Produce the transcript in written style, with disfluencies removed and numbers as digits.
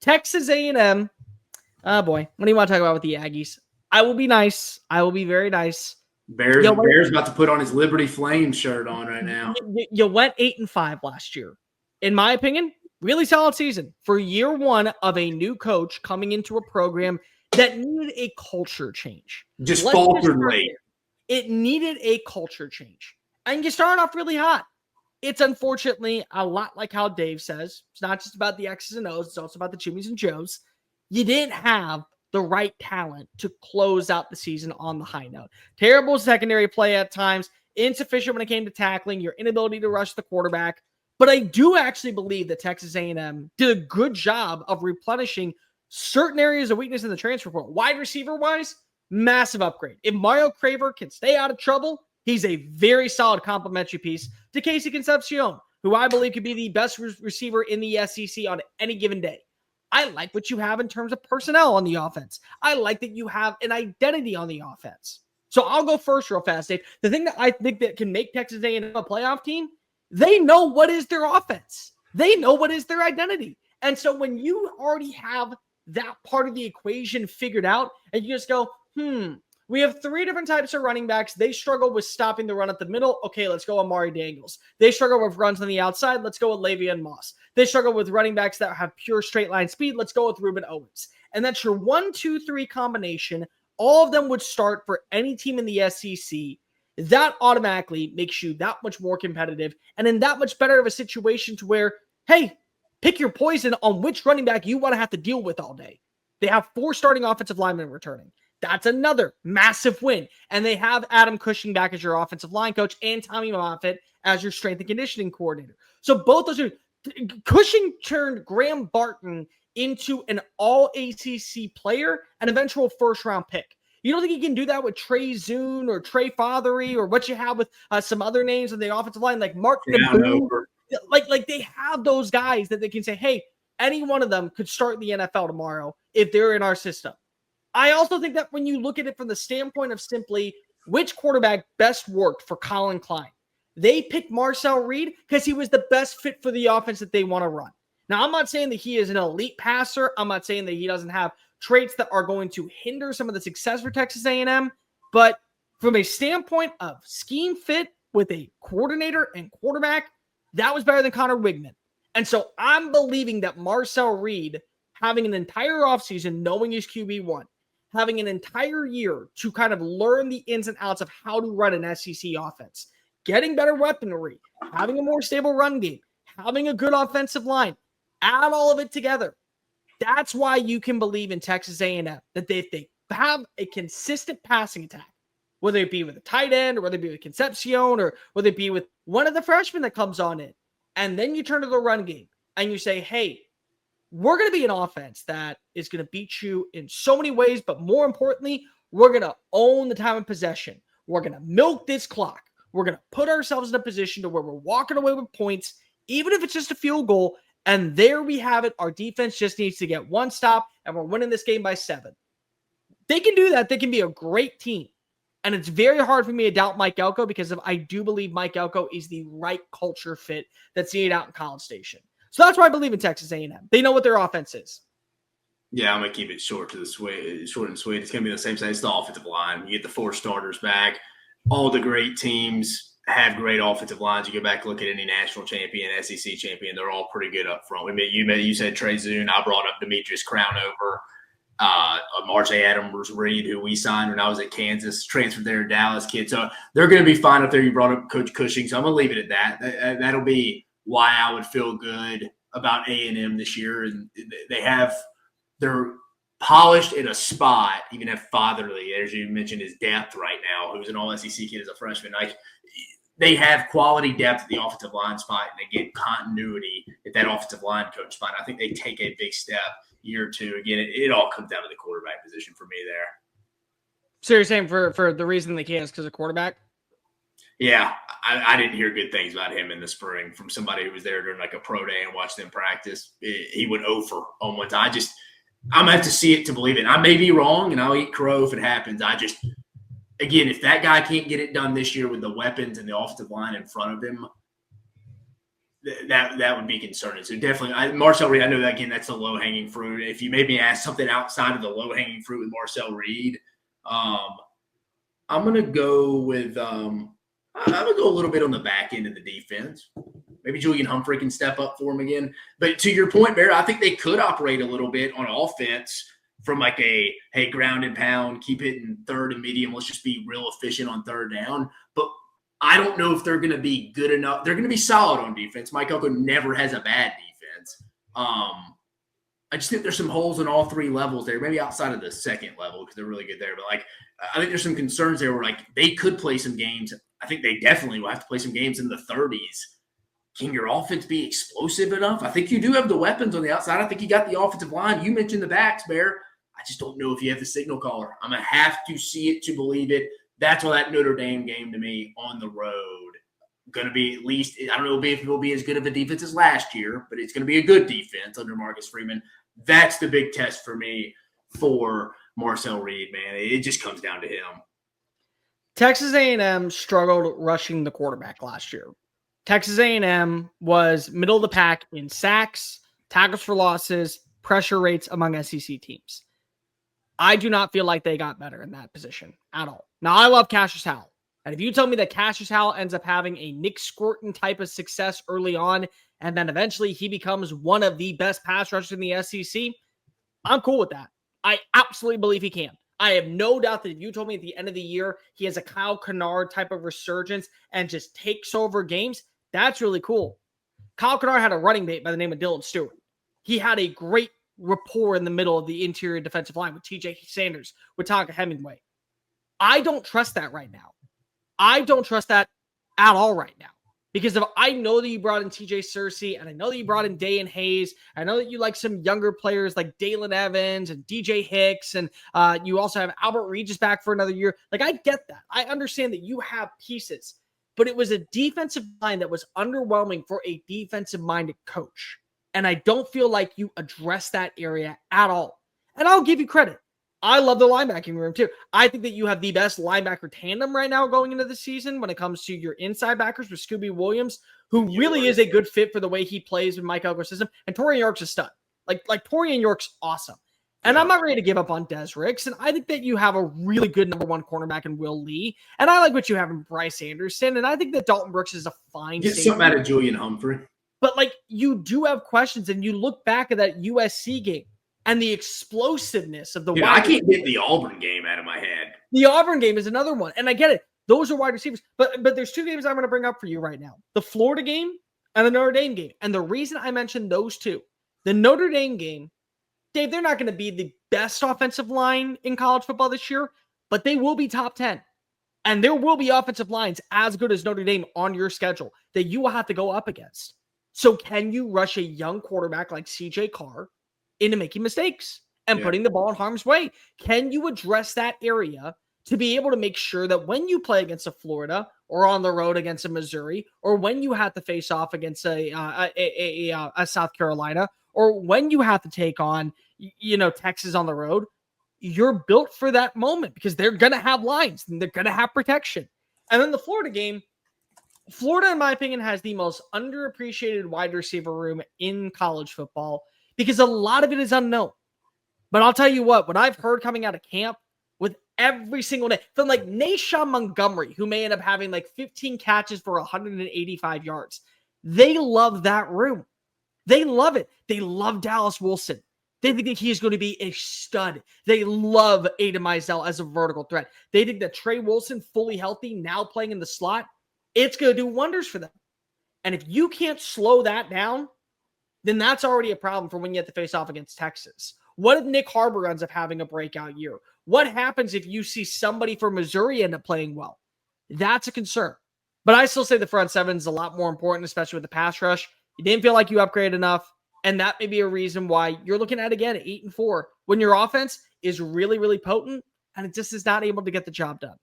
Texas A&M. Oh, boy. What do you want to talk about with the Aggies? I will be nice. I will be very nice. Bears about to put on his Liberty Flames shirt on right now. You went 8-5 last year. In my opinion, really solid season for year one of a new coach coming into a program that needed a culture change. Just faltered late. It needed a culture change. And you started off really hot. It's unfortunately a lot like how Dave says. It's not just about the X's and O's. It's also about the Jimmys and Joes. You didn't have the right talent to close out the season on the high note. Terrible secondary play at times, insufficient when it came to tackling, your inability to rush the quarterback. But I do actually believe that Texas A&M did a good job of replenishing certain areas of weakness in the transfer portal. Wide receiver-wise, massive upgrade. If Mario Craver can stay out of trouble, he's a very solid complementary piece to Casey Concepcion, who I believe could be the best receiver in the SEC on any given day. I like what you have in terms of personnel on the offense. I like that you have an identity on the offense. So I'll go first real fast, Dave. The thing that I think that can make Texas A&M a playoff team, they know what is their offense. They know what is their identity. And so when you already have that part of the equation figured out and you just go, we have three different types of running backs. They struggle with stopping the run at the middle. Okay, let's go Amari Daniels. They struggle with runs on the outside. Let's go with Le'Veon Moss. They struggle with running backs that have pure straight line speed. Let's go with Reuben Owens. And that's your 1-2-3 combination. All of them would start for any team in the SEC. That automatically makes you that much more competitive and in that much better of a situation to where, hey, pick your poison on which running back you want to have to deal with all day. They have 4 starting offensive linemen returning. That's another massive win. And they have Adam Cushing back as your offensive line coach and Tommy Moffitt as your strength and conditioning coordinator. So both those are Cushing turned Graham Barton into an all-ACC player, an eventual first-round pick. You don't think he can do that with Trey Zune or Trey Fothery or what you have with some other names on the offensive line like Mark Naboo? Like they have those guys that they can say, hey, any one of them could start in the NFL tomorrow if they're in our system. I also think that when you look at it from the standpoint of simply which quarterback best worked for Colin Klein, they picked Marcel Reed because he was the best fit for the offense that they want to run. Now, I'm not saying that he is an elite passer. I'm not saying that he doesn't have traits that are going to hinder some of the success for Texas A&M. But from a standpoint of scheme fit with a coordinator and quarterback, that was better than Connor Wigman. And so I'm believing that Marcel Reed, having an entire offseason, knowing his QB1, having an entire year to kind of learn the ins and outs of how to run an SEC offense, getting better weaponry, having a more stable run game, having a good offensive line, add all of it together. That's why you can believe in Texas A&M, that if they have a consistent passing attack, whether it be with a tight end or whether it be with Concepcion or whether it be with one of the freshmen that comes on in, and then you turn to the run game and you say, hey, we're going to be an offense that is going to beat you in so many ways, but more importantly, we're going to own the time of possession. We're going to milk this clock. We're going to put ourselves in a position to where we're walking away with points, even if it's just a field goal. And there we have it. Our defense just needs to get one stop, and we're winning this game by 7. They can do that. They can be a great team. And it's very hard for me to doubt Mike Elko because I do believe Mike Elko is the right culture fit that's needed out in College Station. So that's why I believe in Texas A&M. They know what their offense is. Yeah, I'm going to keep it short and sweet. It's going to be the same thing as the offensive line. You get the 4 starters back. All the great teams have great offensive lines. You go back and look at any national champion, SEC champion, they're all pretty good up front. You said Trey Zune. I brought up Demetrius Crownover, Marcel Reed, who we signed when I was at Kansas, transferred there to Dallas kid. So they're going to be fine up there. You brought up Coach Cushing. So I'm going to leave it at that. That'll be why I would feel good about A&M this year. And they're polished in a spot, even have Fatherly, as you mentioned, his depth right now, who's an all-SEC kid as a freshman. Like, they have quality depth at the offensive line spot, and they get continuity at that offensive line coach spot. I think they take a big step year or two. Again, it all comes down to the quarterback position for me there. So you're saying for the reason they can't is because of quarterback? Yeah, I didn't hear good things about him in the spring from somebody who was there during like a pro day and watched them practice. He went over on one time. I'm going to have to see it to believe it. I may be wrong, and I'll eat crow if it happens. Again, if that guy can't get it done this year with the weapons and the offensive line in front of him, that would be concerning. So definitely, Marcel Reed, I know that, again, that's the low-hanging fruit. If you made me ask something outside of the low-hanging fruit with Marcel Reed, I'm going to go with I'm going to go a little bit on the back end of the defense. Maybe Julian Humphrey can step up for him again. But to your point, Bear, I think they could operate a little bit on offense from like a, hey, ground and pound, keep hitting third and medium. Let's just be real efficient on third down. But I don't know if they're going to be good enough. They're going to be solid on defense. Mike Elko never has a bad defense. I just think there's some holes in all three levels there, maybe outside of the second level because they're really good there. But, like, I think there's some concerns there where, like, they could play some games. I think they definitely will have to play some games in the 30s. Can your offense be explosive enough? I think you do have the weapons on the outside. I think you got the offensive line. You mentioned the backs, Bear. I just don't know if you have the signal caller. I'm going to have to see it to believe it. That's why that Notre Dame game to me on the road going to be at least – I don't know if it will be as good of a defense as last year, but it's going to be a good defense under Marcus Freeman. That's the big test for me for Marcel Reed, man. It just comes down to him. Texas A&M struggled rushing the quarterback last year. Texas A&M was middle of the pack in sacks, tackles for losses, pressure rates among SEC teams. I do not feel like they got better in that position at all. Now, I love Cassius Howell. And if you tell me that Cassius Howell ends up having a Nick Scorton type of success early on, and then eventually he becomes one of the best pass rushers in the SEC, I'm cool with that. I absolutely believe he can. I have no doubt that if you told me at the end of the year he has a Kyle Kennard type of resurgence and just takes over games, that's really cool. Kyle Kennard had a running mate by the name of Dylan Stewart. He had a great rapport in the middle of the interior defensive line with TJ Sanders, with Tonka Hemingway. I don't trust that right now. I don't trust that at all right now. Because if I know that you brought in TJ Searcy, and I know that you brought in Dayan Hayes, I know that you like some younger players like Dalen Evans and DJ Hicks, and you also have Albert Regis back for another year. Like, I get that. I understand that you have pieces. But it was a defensive line that was underwhelming for a defensive-minded coach. And I don't feel like you address that area at all. And I'll give you credit. I love the linebacking room too. I think that you have the best linebacker tandem right now going into the season when it comes to your inside backers with Scooby Williams, who really is a good fit for the way he plays with Mike Elko's system. And Torian York's a stud. Like Torian York's awesome. And I'm not ready to give up on Des Ricks. And I think that you have a really good number one cornerback in Will Lee. And I like what you have in Bryce Anderson. And I think that Dalton Brooks is a fine Get safety. something out of Julian Humphrey. But, like, you do have questions, and you look back at that USC game and the explosiveness of the Dude, I can't get the Auburn game out of my head. The Auburn game is another one. And I get it. Those are wide receivers. But there's two games I'm going to bring up for you right now. The Florida game and the Notre Dame game. And the reason I mentioned those two, the Notre Dame game, Dave, they're not going to be the best offensive line in college football this year, but they will be top 10. And there will be offensive lines as good as Notre Dame on your schedule that you will have to go up against. So can you rush a young quarterback like CJ Carr into making mistakes and putting the ball in harm's way? Can you address that area to be able to make sure that when you play against a Florida or on the road against a Missouri, or when you have to face off against a South Carolina, or when you have to take on, Texas on the road, you're built for that moment because they're going to have lines and they're going to have protection. And then the Florida game, Florida, in my opinion, has the most underappreciated wide receiver room in college football because a lot of it is unknown. But I'll tell you what I've heard coming out of camp with every single day, from like Nashawn Montgomery, who may end up having like 15 catches for 185 yards. They love that room. They love it. They love Dallas Wilson. They think that he is going to be a stud. They love Aiden Mizell as a vertical threat. They think that Trey Wilson, fully healthy, now playing in the slot, it's going to do wonders for them. And if you can't slow that down, then that's already a problem for when you have to face off against Texas. What if Nick Harbor ends up having a breakout year? What happens if you see somebody from Missouri end up playing well? That's a concern. But I still say the front seven is a lot more important, especially with the pass rush. You didn't feel like you upgraded enough. And that may be a reason why you're looking at, again, 8-4, when your offense is really, really potent and it just is not able to get the job done.